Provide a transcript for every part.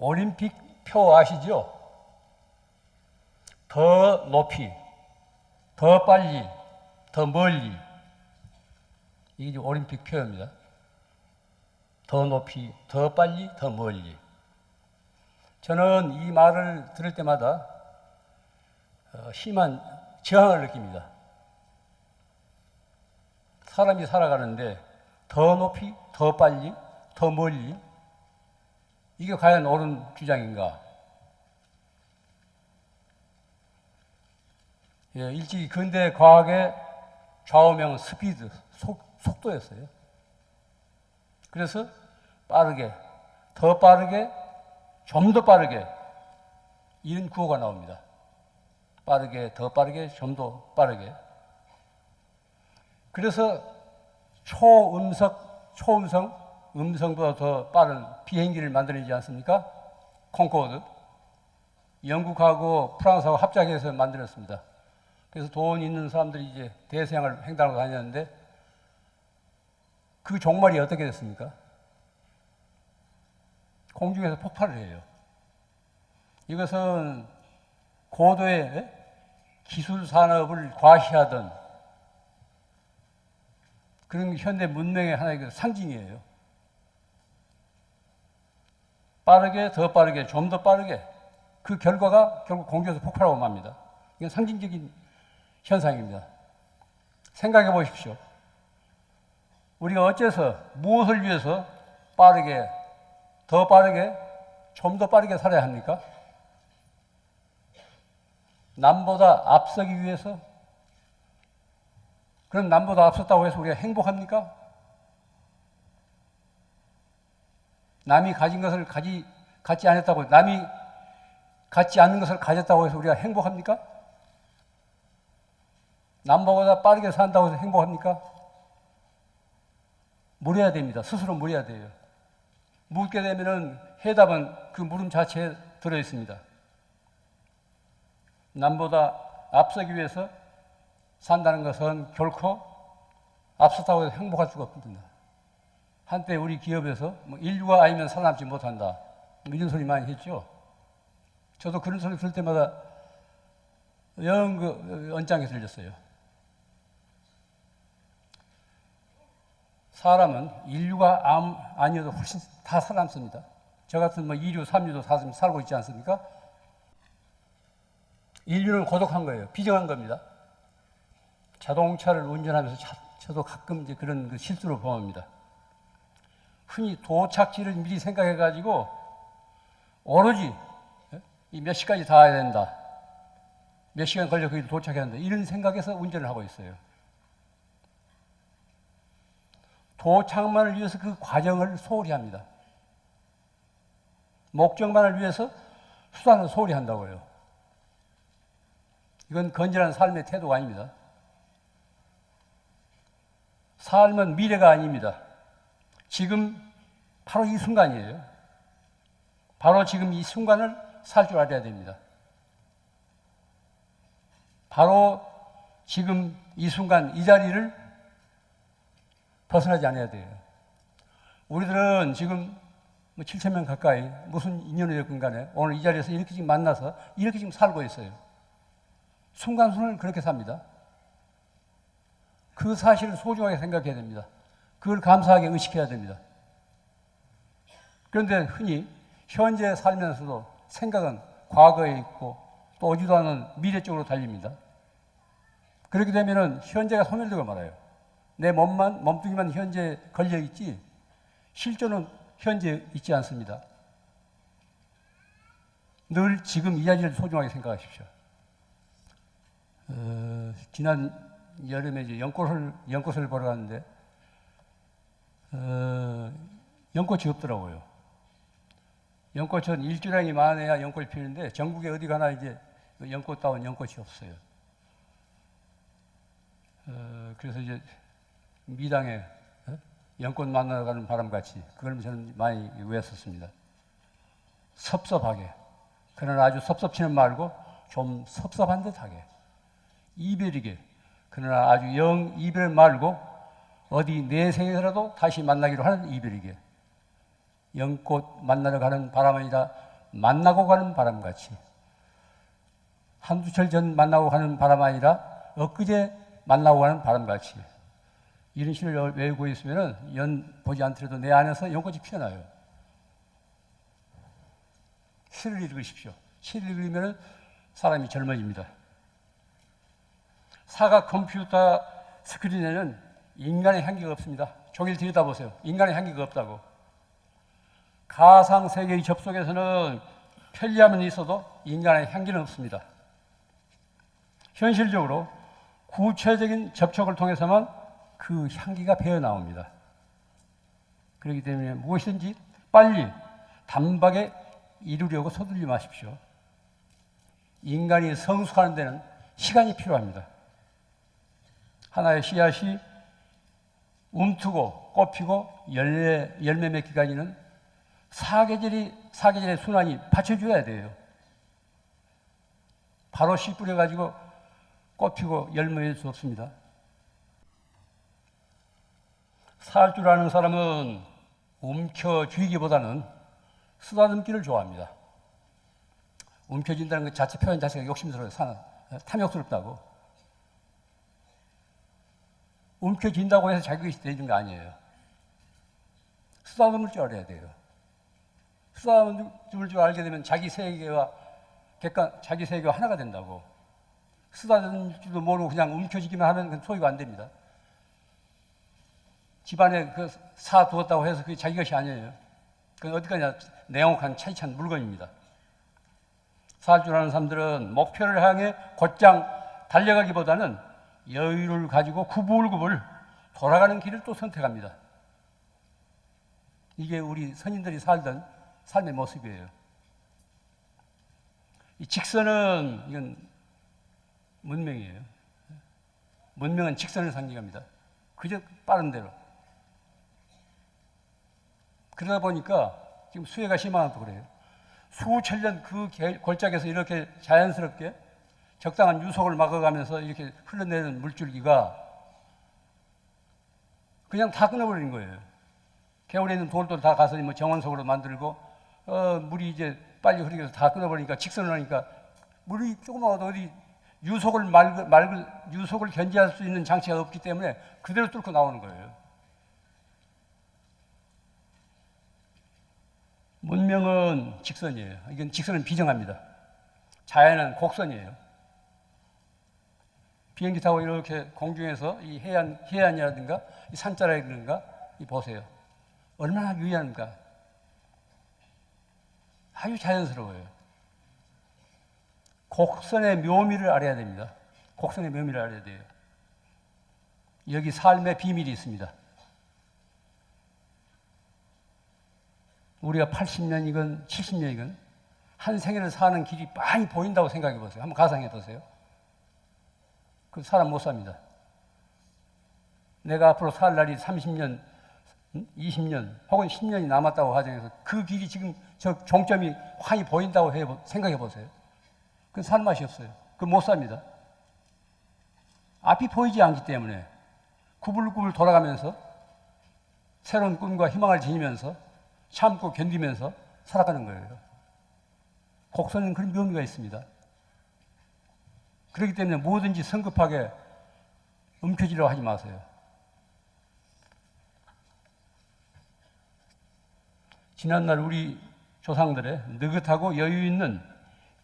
올림픽 표 아시죠? 더 높이, 더 빨리, 더 멀리. 이게 올림픽 표입니다. 더 높이, 더 빨리, 더 멀리. 저는 이 말을 들을 때마다 심한 저항을 느낍니다. 사람이 살아가는데 더 높이, 더 빨리, 더 멀리, 이게 과연 옳은 주장인가? 예, 일찍이 근대 과학의 좌우명은 스피드, 속도였어요. 그래서 빠르게, 더 빠르게, 좀 더 빠르게, 이런 구호가 나옵니다. 빠르게, 더 빠르게, 좀 더 빠르게. 그래서 음성보다 더 빠른 비행기를 만들어내지 않습니까? 콩코드. 영국하고 프랑스하고 합작해서 만들었습니다. 그래서 돈 있는 사람들이 이제 대서양을 횡단하고 다녔는데 그 종말이 어떻게 됐습니까? 공중에서 폭발을 해요. 이것은 고도의 기술 산업을 과시하던 그런 현대 문명의 하나의 상징이에요. 빠르게, 더 빠르게, 좀 더 빠르게. 그 결과가 결국 공중에서 폭발하고 맙니다. 이건 상징적인 현상입니다. 생각해 보십시오. 우리가 어째서 무엇을 위해서 빠르게, 더 빠르게, 좀 더 빠르게 살아야 합니까? 남보다 앞서기 위해서? 그럼 남보다 앞섰다고 해서 우리가 행복합니까? 남이 가진 것을 갖지 않았다고, 남이 갖지 않는 것을 가졌다고 해서 우리가 행복합니까? 남보다 빠르게 산다고 해서 행복합니까? 물어야 됩니다. 스스로 물어야 돼요. 묻게 되면은 해답은 그 물음 자체에 들어 있습니다. 남보다 앞서기 위해서 산다는 것은 결코 앞섰다고 해서 행복할 수가 없습니다. 한때 우리 기업에서 인류가 아니면 살아남지 못한다, 이런 소리 많이 했죠. 저도 그런 소리 들을 때마다 영 언짢게 들렸어요. 사람은 인류가 아니어도 훨씬 다 살아남습니다. 저 같은 2류, 3류도 살고 있지 않습니까? 인류는 고독한 거예요. 비정한 겁니다. 자동차를 운전하면서 저도 가끔 이제 그런 그 실수를 범합니다. 흔히 도착지를 미리 생각해가지고 오로지 이 몇 시까지 닿아야 된다, 몇 시간 걸려 거기 도착해야 한다, 이런 생각에서 운전을 하고 있어요. 도착만을 위해서 그 과정을 소홀히 합니다. 목적만을 위해서 수단을 소홀히 한다고요. 이건 건전한 삶의 태도가 아닙니다. 삶은 미래가 아닙니다. 지금 바로 이 순간이에요. 바로 지금 이 순간을 살 줄 알아야 됩니다. 바로 지금 이 순간 이 자리를 벗어나지 않아야 돼요. 우리들은 지금 7,000명 가까이 무슨 인연이 됐건 간에 오늘 이 자리에서 이렇게 지금 만나서 이렇게 지금 살고 있어요. 순간순간을 그렇게 삽니다. 그 사실을 소중하게 생각해야 됩니다. 그걸 감사하게 의식해야 됩니다. 그런데 흔히 현재 살면서도 생각은 과거에 있고 또 오지도 않은 미래 쪽으로 달립니다. 그렇게 되면은 현재가 소멸되고 말아요. 내 몸뚱이만 현재에 걸려 있지 실존은 현재에 있지 않습니다. 늘 지금 이 자리를 소중하게 생각하십시오. 지난 여름에 이제 연꽃을 보러 갔는데 연꽃이 없더라고요. 연꽃은 일주량이 많아야 연꽃이 피는데 전국에 어디 가나 이제 연꽃다운 연꽃이 없어요. 그래서 이제 미당에 연꽃 만나러 가는 바람같이 그걸 저는 많이 외웠었습니다. 섭섭하게, 그러나 아주 섭섭치는 말고 좀 섭섭한 듯하게, 이별이게, 그러나 아주 영 이별 말고 어디 내 생에서라도 다시 만나기로 하는 이별이게, 연꽃 만나러 가는 바람이라 만나고 가는 바람같이, 한두 철 전 만나고 가는 바람 아니라 엊그제 만나고 가는 바람같이, 이런 시를 외우고 있으면 연 보지 않더라도 내 안에서 연꽃이 피어나요. 시를 읽으십시오. 시를 읽으면 사람이 젊어집니다. 사각 컴퓨터 스크린에는 인간의 향기가 없습니다. 종일 들여다보세요. 인간의 향기가 없다고. 가상세계의 접속에서는 편리함은 있어도 인간의 향기는 없습니다. 현실적으로 구체적인 접촉을 통해서만 그 향기가 배어나옵니다. 그렇기 때문에 무엇이든지 빨리 단박에 이루려고 서둘리 마십시오. 인간이 성숙하는 데는 시간이 필요합니다. 하나의 씨앗이 움트고 꽃피고 열매 맺기까지는 사계절의 순환이 받쳐줘야 돼요. 바로 씨 뿌려가지고 꽃피고 열매 맺을 수 없습니다. 살 줄 아는 사람은 움켜쥐기보다는 쓰다듬기를 좋아합니다. 움켜쥔다는 것 자체 표현 자체가 욕심스러워요. 탐욕스럽다고. 움켜쥔다고 해서 자기 것이 되는 거 아니에요. 쓰다듬을 줄 알아야 돼요. 쓰다듬을 줄 알게 되면 자기 세계와 하나가 된다고. 쓰다듬을 줄도 모르고 그냥 움켜쥐기만 하면 그건 소유가 안 됩니다. 집안에 사 두었다고 해서 그게 자기 것이 아니에요. 그건 어디까지나 내용한 차이찬 물건입니다. 살 줄 아는 사람들은 목표를 향해 곧장 달려가기보다는 여유를 가지고 구불구불 돌아가는 길을 또 선택합니다. 이게 우리 선인들이 살던 삶의 모습이에요. 이 직선은 이건 문명이에요. 문명은 직선을 상징합니다. 그저 빠른 대로. 그러다 보니까 지금 수해가 심한 것도 그래요. 수천 년 그 골짜기에서 이렇게 자연스럽게 적당한 유속을 막아가면서 이렇게 흘러내리는 물줄기가 그냥 다 끊어버리는 거예요. 겨울에 있는 돌도 다 가서 뭐 정원석으로 만들고, 물이 이제 빨리 흐르게 해서 다 끊어버리니까 직선을 하니까 물이 조금만 어디 유속을 견제할 수 있는 장치가 없기 때문에 그대로 뚫고 나오는 거예요. 문명은 직선이에요. 이건 직선은 비정합니다. 자연은 곡선이에요. 비행기 타고 이렇게 공중에서 이 해안이라든가 이 산자락이라든가 보세요. 얼마나 유의합니까? 아주 자연스러워요. 곡선의 묘미를 알아야 됩니다. 곡선의 묘미를 알아야 돼요. 여기 삶의 비밀이 있습니다. 우리가 80년이건 70년이건 한 생애를 사는 길이 많이 보인다고 생각해 보세요. 한번 가상해 보세요. 그 사람 못 삽니다. 내가 앞으로 살 날이 30년, 20년 혹은 10년이 남았다고 가정해서 그 길이 지금 저 종점이 환히 보인다고 생각해 보세요. 그건 살 맛이 없어요. 그건 못 삽니다. 앞이 보이지 않기 때문에 구불구불 돌아가면서 새로운 꿈과 희망을 지니면서 참고 견디면서 살아가는 거예요. 곡선은 그런 묘미가 있습니다. 그렇기 때문에 뭐든지 성급하게 움켜쥐려고 하지 마세요. 지난날 우리 조상들의 느긋하고 여유 있는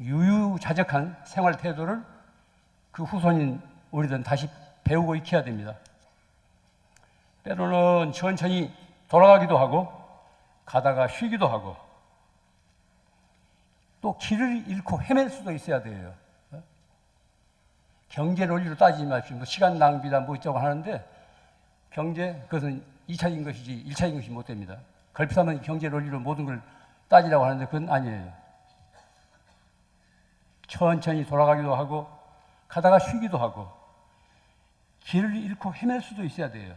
유유자적한 생활 태도를 그 후손인 우리들은 다시 배우고 익혀야 됩니다. 때로는 천천히 돌아가기도 하고 가다가 쉬기도 하고 또 길을 잃고 헤맬 수도 있어야 돼요. 경제 논리로 따지지 마십시오. 뭐 시간 낭비다 뭐 있다고 하는데 그것은 2차적인 것이지 1차적인 것이 못 됩니다. 걸핏하면 경제 논리로 모든 걸 따지라고 하는데 그건 아니에요. 천천히 돌아가기도 하고 가다가 쉬기도 하고 길을 잃고 헤맬 수도 있어야 돼요.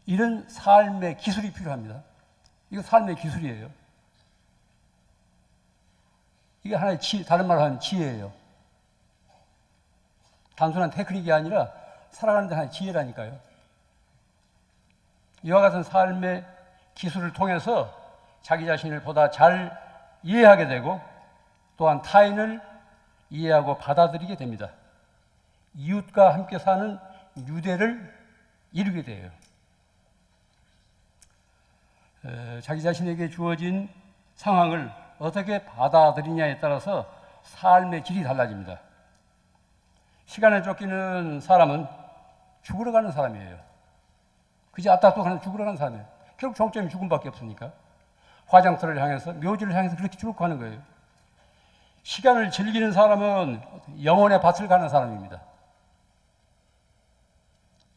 이런 삶의 기술이 필요합니다. 이거 삶의 기술이에요. 이게 하나의 다른 말로 하면 지혜예요. 단순한 테크닉이 아니라 살아가는 데 하나의 지혜라니까요. 이와 같은 삶의 기술을 통해서 자기 자신을 보다 잘 이해하게 되고 또한 타인을 이해하고 받아들이게 됩니다. 이웃과 함께 사는 유대를 이루게 돼요. 자기 자신에게 주어진 상황을 어떻게 받아들이냐에 따라서 삶의 질이 달라집니다. 시간에 쫓기는 사람은 죽으러 가는 사람이에요. 그저 아따또 그냥 죽으러 가는 사람이에요. 결국 종점이 죽음밖에 없으니까. 화장터를 향해서, 묘지를 향해서 그렇게 쭉 가는 거예요. 시간을 즐기는 사람은 영혼의 밭을 가는 사람입니다.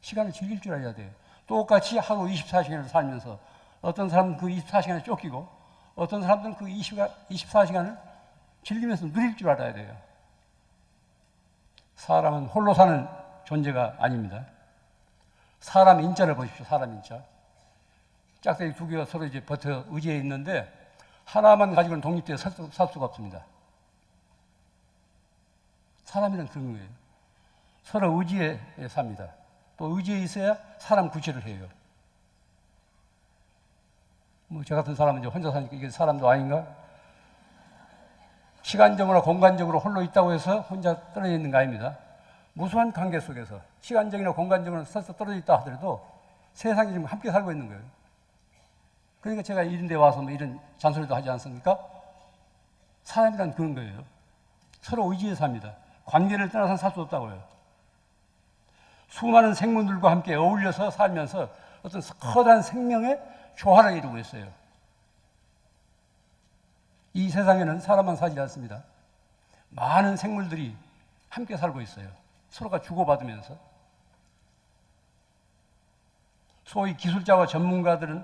시간을 즐길 줄 알아야 돼요. 똑같이 하루 24시간을 살면서 어떤 사람은 그 24시간에 쫓기고 어떤 사람들은 그 24시간을 즐기면서 누릴 줄 알아야 돼요. 사람은 홀로 사는 존재가 아닙니다. 사람 인자를 보십시오. 사람 인자. 짝대기 두 개가 서로 이제 버텨 의지해 있는데 하나만 가지고는 독립되어 살 수가 없습니다. 사람이란 그런 거예요. 서로 의지해 삽니다. 또 의지에 있어야 사람 구실을 해요. 뭐 저 같은 사람은 이제 혼자 사니까 이게 사람도 아닌가? 시간적으로 공간적으로 홀로 있다고 해서 혼자 떨어져 있는 거 아닙니다. 무수한 관계 속에서 시간적이나 공간적으로 서서 떨어져 있다 하더라도 세상에 지금 함께 살고 있는 거예요. 그러니까 제가 이런 데 와서 뭐 이런 잔소리도 하지 않습니까? 사람이란 그런 거예요. 서로 의지해 삽니다. 관계를 떠나서는 살 수 없다고요. 수많은 생물들과 함께 어울려서 살면서 어떤 커다란 생명의 조화를 이루고 있어요. 이 세상에는 사람만 살지 않습니다. 많은 생물들이 함께 살고 있어요. 서로가 주고받으면서. 소위 기술자와 전문가들은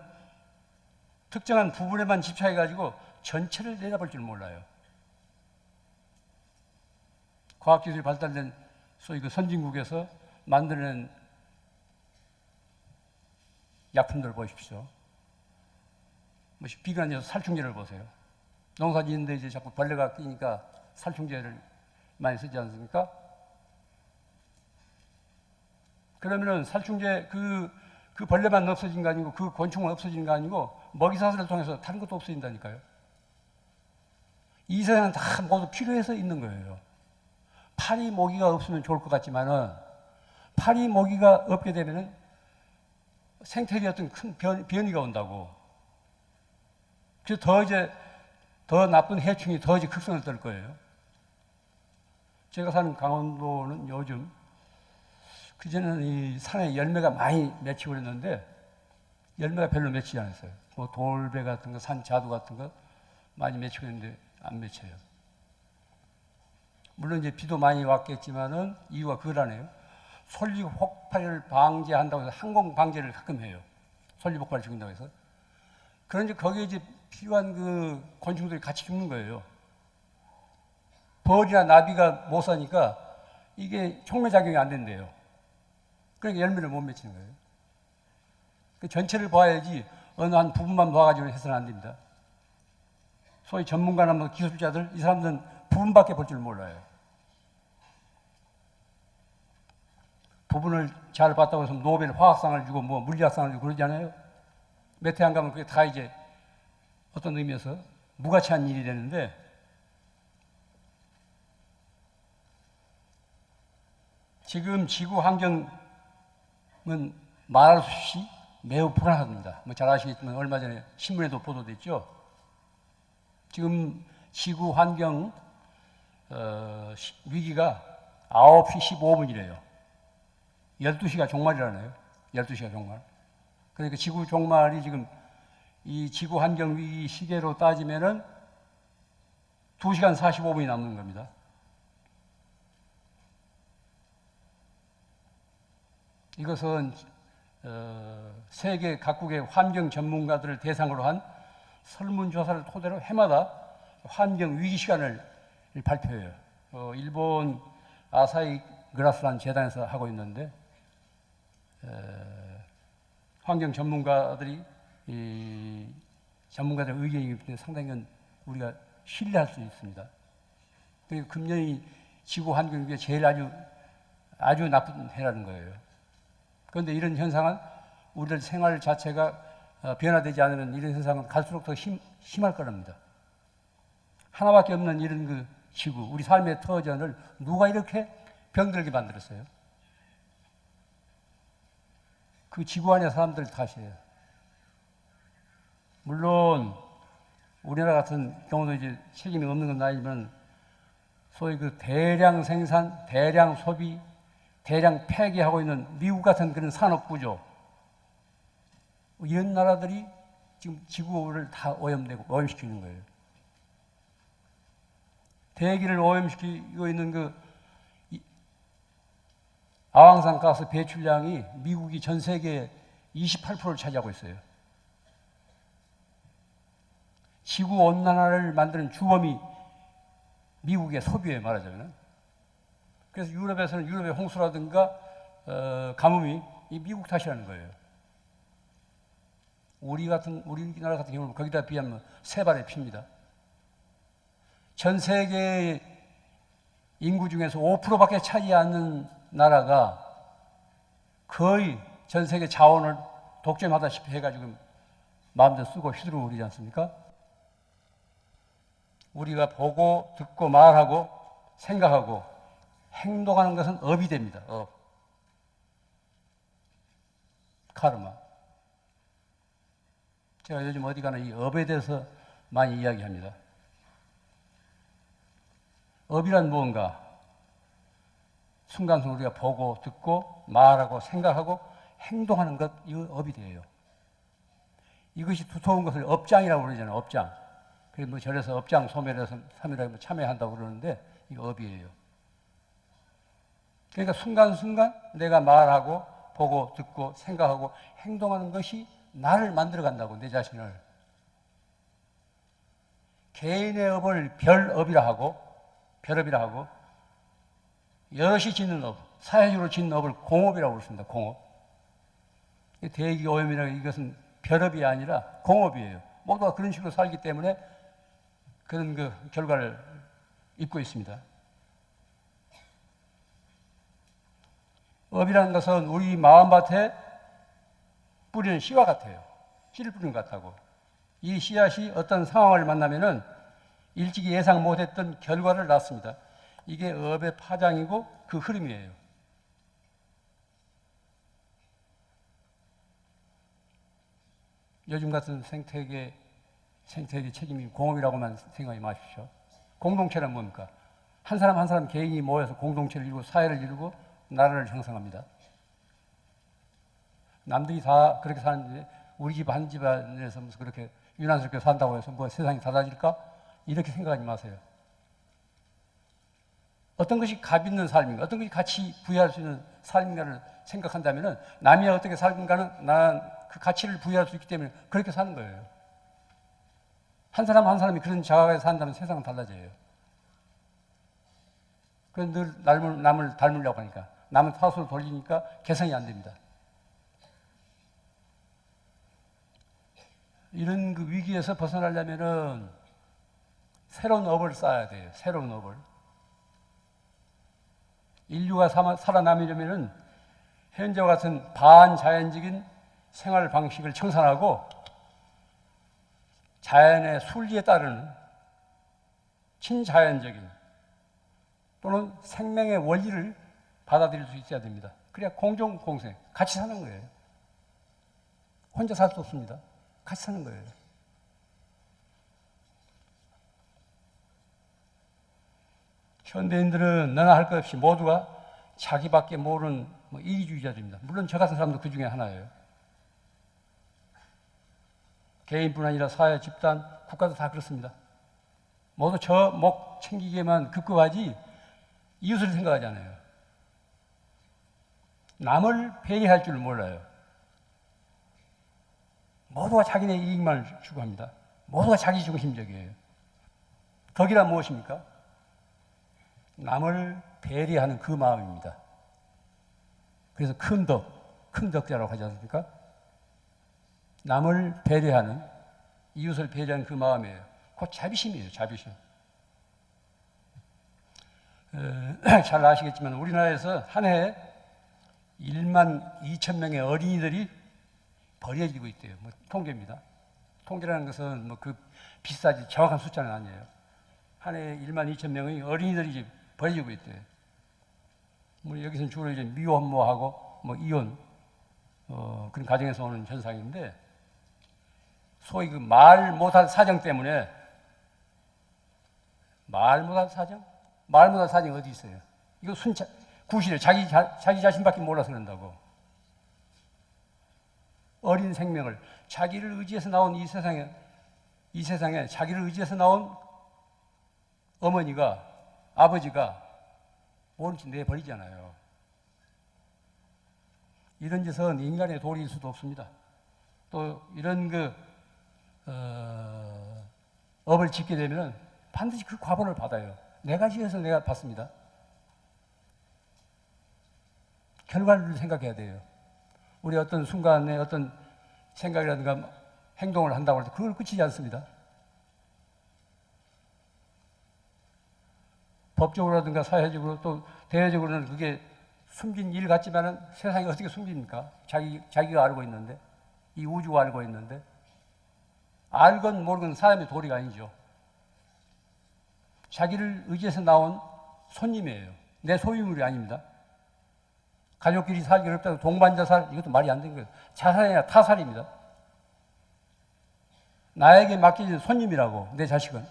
특정한 부분에만 집착해가지고 전체를 내다볼 줄 몰라요. 과학기술이 발달된 소위 그 선진국에서 만드는 약품들 보십시오. 뭐 비근한 살충제를 보세요. 농사 짓는데 이제 자꾸 벌레가 끼니까 살충제를 많이 쓰지 않습니까? 그러면은 살충제 그 벌레만 없어진 거 아니고 그 곤충은 없어진 거 아니고 먹이사슬을 통해서 다른 것도 없어진다니까요. 이 세상은 다 모두 필요해서 있는 거예요. 파리 모기가 없으면 좋을 것 같지만은 파리 모기가 없게 되면은 생태계에 어떤 큰 변이가 온다고. 그래서 더 나쁜 해충이 더 이제 극성을 떨 거예요. 제가 사는 강원도는 요즘 그전에는 이 산에 열매가 많이 맺히고 그랬는데 열매가 별로 맺히지 않았어요. 뭐 돌배 같은 거, 산자두 같은 거 많이 맺히고 있는데 안 맺혀요. 물론 이제 비도 많이 왔겠지만은 이유가 그거라네요. 솔잎폭발을 방지한다고 해서 항공 방제를 가끔 해요. 솔잎폭발을 죽인다고 해서. 그런데 거기에 이제 필요한 그 곤충들이 같이 죽는 거예요. 벌이나 나비가 못 사니까 이게 촉매작용이 안 된대요. 그러니까 열매를 못 맺히는 거예요. 그 전체를 봐야지 어느 한 부분만 봐가지고 해서는 안 됩니다. 소위 전문가나 뭐 기술자들, 이 사람들은 부분밖에 볼 줄 몰라요. 부분을 잘 봤다고 해서 노벨 화학상을 주고 뭐 물리학상을 주고 그러잖아요. 몇 해 안 가면 그게 다 이제 어떤 의미에서 무가치한 일이 되는데 지금 지구 환경은 말할 수 없이 매우 불안합니다. 뭐 잘 아시겠지만 얼마 전에 신문에도 보도됐죠. 지금 지구 환경 위기가 9시 15분이래요. 12시가 종말이라네요. 12시가 종말. 그러니까 지구 종말이 지금 이 지구 환경 위기 시계로 따지면은 2시간 45분이 남는 겁니다. 이것은 세계 각국의 환경 전문가들을 대상으로 한 설문조사를 토대로 해마다 환경 위기 시간을 발표해요. 일본 아사히 그라스라는 재단에서 하고 있는데 환경 전문가들이 이 전문가들 의견이기 때문에 상당히 우리가 신뢰할 수 있습니다. 그리고 금년이 지구 환경 위기가 제일 아주 나쁜 해라는 거예요. 그런데 이런 현상은 우리들 생활 자체가 변화되지 않으면 이런 현상은 갈수록 더 심할 거랍니다. 하나밖에 없는 이런 그 지구, 우리 삶의 터전을 누가 이렇게 병들게 만들었어요? 그 지구 안의 사람들 탓이에요. 물론 우리나라 같은 경우도 이제 책임이 없는 건 아니지만 소위 그 대량 생산, 대량 소비, 대량 폐기하고 있는 미국 같은 그런 산업 구조, 이런 나라들이 지금 지구를 다 오염시키는 거예요. 대기를 오염시키고 있는 그 아황산 가스 배출량이 미국이 전 세계 28%를 차지하고 있어요. 지구 온난화를 만드는 주범이 미국의 소비에 말하자면. 그래서 유럽에서는 유럽의 홍수라든가 가뭄이 이 미국 탓이라는 거예요. 우리나라 같은 경우는 거기다 비하면 세 발의 피입니다. 전 세계 인구 중에서 5%밖에 차지 않는 나라가 거의 전 세계 자원을 독점하다시피 해가지고 마음대로 쓰고 휘두르고 그러지 않습니까? 우리가 보고 듣고 말하고 생각하고 행동하는 것은 업이 됩니다. 업. 카르마. 제가 요즘 어디 가나 이 업에 대해서 많이 이야기합니다. 업이란 무언가? 순간순간 우리가 보고 듣고 말하고 생각하고 행동하는 것, 이거 업이 돼요. 이것이 두터운 것을 업장이라고 그러잖아요. 업장. 그래서 뭐 절에서 업장 소멸해서 3일에 참여한다고 그러는데 이거 업이에요. 그러니까 순간순간 내가 말하고 보고 듣고 생각하고 행동하는 것이 나를 만들어 간다고, 내 자신을. 개인의 업을 별업이라 하고, 별업이라 하고, 여럿이 짓는 업, 사회적으로 짓는 업을 공업이라고 그럽니다. 공업. 대기 오염이라는 이것은 별업이 아니라 공업이에요. 모두가 그런 식으로 살기 때문에 그런 그 결과를 입고 있습니다. 업이라는 것은 우리 마음밭에 뿌리는 씨와 같아요. 씨를 뿌리는 것 같다고. 이 씨앗이 어떤 상황을 만나면은 일찍이 예상 못했던 결과를 낳습니다. 이게 업의 파장이고 그 흐름이에요. 요즘 같은 생태계 책임이 공업이라고만 생각하지 마십시오. 공동체란 뭡니까? 한 사람 한 사람 개인이 모여서 공동체를 이루고 사회를 이루고 나라를 형성합니다. 남들이 다 그렇게 사는데 우리 집 한 집안에서 무슨 그렇게 유난스럽게 산다고 해서 뭐 세상이 달라질까? 이렇게 생각하지 마세요. 어떤 것이 값 있는 삶인가, 어떤 것이 가치 부여할 수 있는 삶인가를 생각한다면 남이 어떻게 살는가는 난 그 가치를 부여할 수 있기 때문에 그렇게 사는 거예요. 한 사람 한 사람이 그런 자각에 산다면 세상은 달라져요. 그래서 늘 남을 닮으려고 하니까, 남은 사수를 돌리니까 개선이 안 됩니다. 이런 그 위기에서 벗어나려면은 새로운 업을 쌓아야 돼요. 새로운 업을. 인류가 살아남으려면은 현재와 같은 반자연적인 생활 방식을 청산하고 자연의 순리에 따르는 친자연적인 또는 생명의 원리를 받아들일 수 있어야 됩니다. 그래야 공정, 공생, 같이 사는 거예요. 혼자 살 수 없습니다. 같이 사는 거예요. 현대인들은 너나 할 것 없이 모두가 자기밖에 모르는 이기주의자들입니다. 물론 저 같은 사람도 그 중에 하나예요. 개인뿐 아니라 사회, 집단, 국가도 다 그렇습니다. 모두 저 목 챙기기에만 급급하지 이웃을 생각하지 않아요. 남을 배려할 줄 몰라요. 모두가 자기네 이익만 추구합니다. 모두가 자기 중심적이에요. 덕이란 무엇입니까? 남을 배려하는 그 마음입니다. 그래서 큰 덕자라고 하지 않습니까? 남을 배려하는, 이웃을 배려하는 그 마음이에요. 곧 자비심이에요, 자비심. 잘 아시겠지만 우리나라에서 한 해에 1만 2천 명의 어린이들이 버려지고 있대요. 통계입니다. 통계라는 것은 그 비싸지 정확한 숫자는 아니에요. 한 해 1만 2천 명의 어린이들이 이제 버려지고 있대요. 뭐 여기서는 주로 이제 미혼모하고 뭐 이혼 그런 가정에서 오는 현상인데, 소위 그 말 못할 사정 때문에, 말 못할 사정? 말 못할 사정이 어디 있어요? 이거 구실해. 자기 자신밖에 몰라서 그런다고. 어린 생명을, 자기를 의지해서 나온 이 세상에 자기를 의지해서 나온 어머니가, 아버지가 모른 내버리잖아요. 이런 짓은 인간의 도리일 수도 없습니다. 또 이런 업을 짓게 되면 반드시 그 과보를 받아요. 내가 지어서 내가 받습니다. 결과를 생각해야 돼요. 우리 어떤 순간에 어떤 생각이라든가 행동을 한다고 할 때 그걸 끝이지 않습니다. 법적으로라든가 사회적으로 또 대외적으로는 그게 숨긴 일 같지만은 세상이 어떻게 숨깁니까? 자기가 알고 있는데, 이 우주가 알고 있는데, 알건 모르건 사람의 도리가 아니죠. 자기를 의지해서 나온 손님이에요. 내 소유물이 아닙니다. 가족끼리 살기 어렵다고 동반자살, 이것도 말이 안 되는 거예요. 자살이 아니라 타살입니다. 나에게 맡겨진 손님이라고, 내 자식은.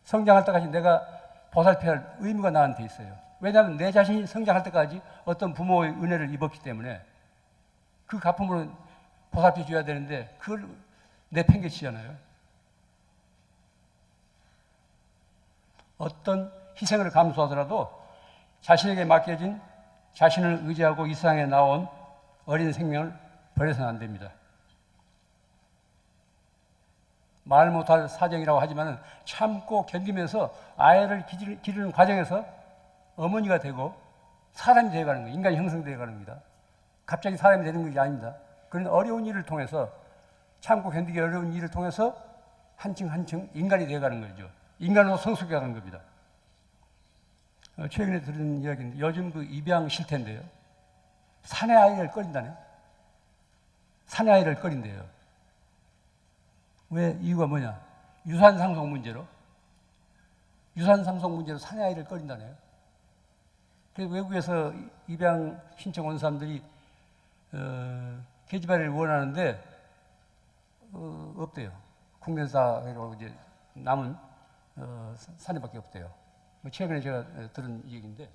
성장할 때까지 내가 보살펴야 할 의무가 나한테 있어요. 왜냐하면 내 자신이 성장할 때까지 어떤 부모의 은혜를 입었기 때문에 그 갚음으로 보살펴 줘야 되는데 그걸 내팽개치잖아요. 어떤 희생을 감수하더라도 자신에게 맡겨진, 자신을 의지하고 이 세상에 나온 어린 생명을 버려서는 안 됩니다. 말 못할 사정이라고 하지만 참고 견디면서 아이를 기르는 과정에서 어머니가 되고 사람이 되어가는 거예요. 인간이 형성되어가는 겁니다. 갑자기 사람이 되는 것이 아닙니다. 그런 어려운 일을 통해서, 참고 견디기 어려운 일을 통해서 한층 한층 인간이 되어가는 거죠. 인간으로 성숙해가는 겁니다. 최근에 들은 이야기인데, 요즘 그 입양 실태인데요. 사내 아이를 꺼린다네요. 사내 아이를 꺼린대요. 왜? 이유가 뭐냐? 유산 상속 문제로 사내 아이를 꺼린다네요. 그래서 외국에서 입양 신청 온 사람들이 계집아이를 원하는데 없대요. 국내사회로 이제 남은 사내밖에 없대요. 최근에 제가 들은 얘기인데.